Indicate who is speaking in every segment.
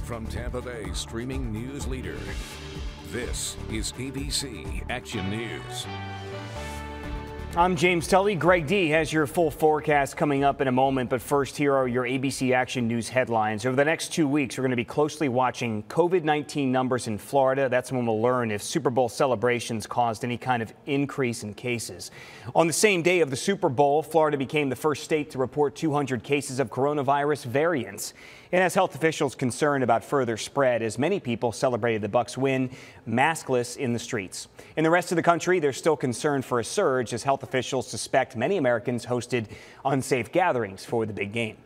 Speaker 1: From Tampa Bay streaming news leader, this is ABC Action News.
Speaker 2: I'm James Tully. Greg D has your full forecast coming up in a moment, but first, here are your ABC Action News headlines. Over the next 2 weeks, we're going to be closely watching COVID-19 numbers in Florida. That's when we'll learn if Super Bowl celebrations caused any kind of increase in cases. On the same day of the Super Bowl, Florida became the first state to report 200 cases of coronavirus variants. It has health officials concerned about further spread as many people celebrated the Bucs' win maskless in the streets. In the rest of the country, there's still concern for a surge as health officials suspect many Americans hosted unsafe gatherings for the big game.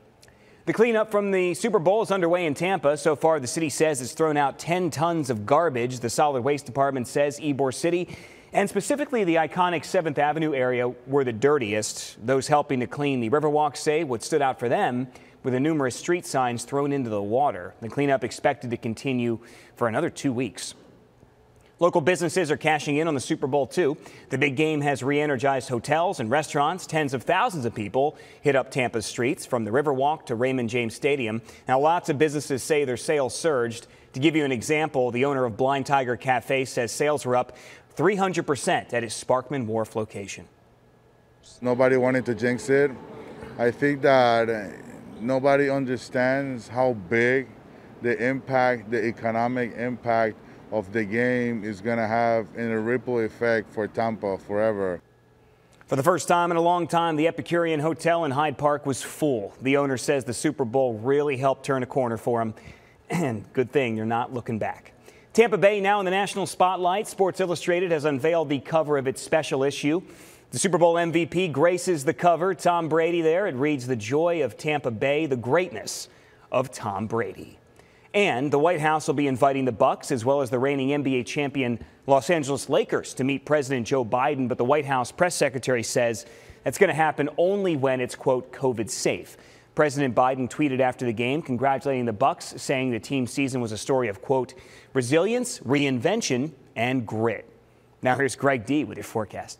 Speaker 2: The cleanup from the Super Bowl is underway in Tampa. So far, the city says it's thrown out 10 tons of garbage. The Solid Waste Department says Ybor City, and specifically the iconic 7th Avenue area, were the dirtiest. Those helping to clean the Riverwalk say what stood out for them were the numerous street signs thrown into the water. The cleanup expected to continue for another 2 weeks. Local businesses are cashing in on the Super Bowl, too. The big game has re-energized hotels and restaurants. Tens of thousands of people hit up Tampa's streets from the Riverwalk to Raymond James Stadium. Now, lots of businesses say their sales surged. To give you an example, the owner of Blind Tiger Cafe says sales were up 300% at his Sparkman Wharf location.
Speaker 3: Nobody wanted to jinx it. I think that nobody understands how big the impact, the economic impact of the game is going to have in a ripple effect for Tampa forever.
Speaker 2: For the first time in a long time, the Epicurean Hotel in Hyde Park was full. The owner says the Super Bowl really helped turn a corner for him. And good thing you're not looking back. Tampa Bay now in the national spotlight. Sports Illustrated has unveiled the cover of its special issue. The Super Bowl MVP graces the cover. Tom Brady there. It reads, "The joy of Tampa Bay, the greatness of Tom Brady." And the White House will be inviting the Bucs as well as the reigning NBA champion Los Angeles Lakers to meet President Joe Biden. But the White House press secretary says that's going to happen only when it's, quote, COVID safe. President Biden tweeted after the game congratulating the Bucs, saying the team season was a story of, quote, resilience, reinvention, and grit. Now here's Greg D with your forecast.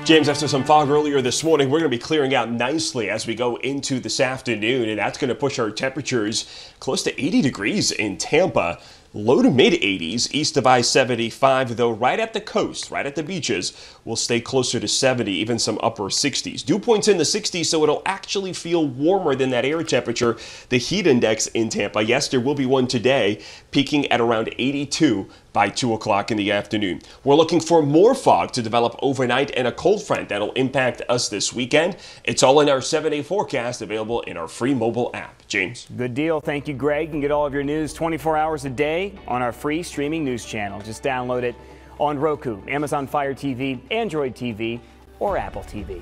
Speaker 4: James, after some fog earlier this morning, we're going to be clearing out nicely as we go into this afternoon, and that's going to push our temperatures close to 80 degrees in Tampa. Low to mid 80s east of I-75, though right at the coast, right at the beaches, will stay closer to 70, even some upper 60s. Dew points in the 60s, so it'll actually feel warmer than that air temperature. The heat index in Tampa, yes, there will be one today, peaking at around 82 by 2 o'clock in the afternoon. We're looking for more fog to develop overnight and a cold front that'll impact us this weekend. It's all in our 7-day forecast, available in our free mobile app. James?
Speaker 2: Good deal. Thank you, Greg. You can get all of your news 24 hours a day on our free streaming news channel. Just download it on Roku, Amazon Fire TV, Android TV, or Apple TV.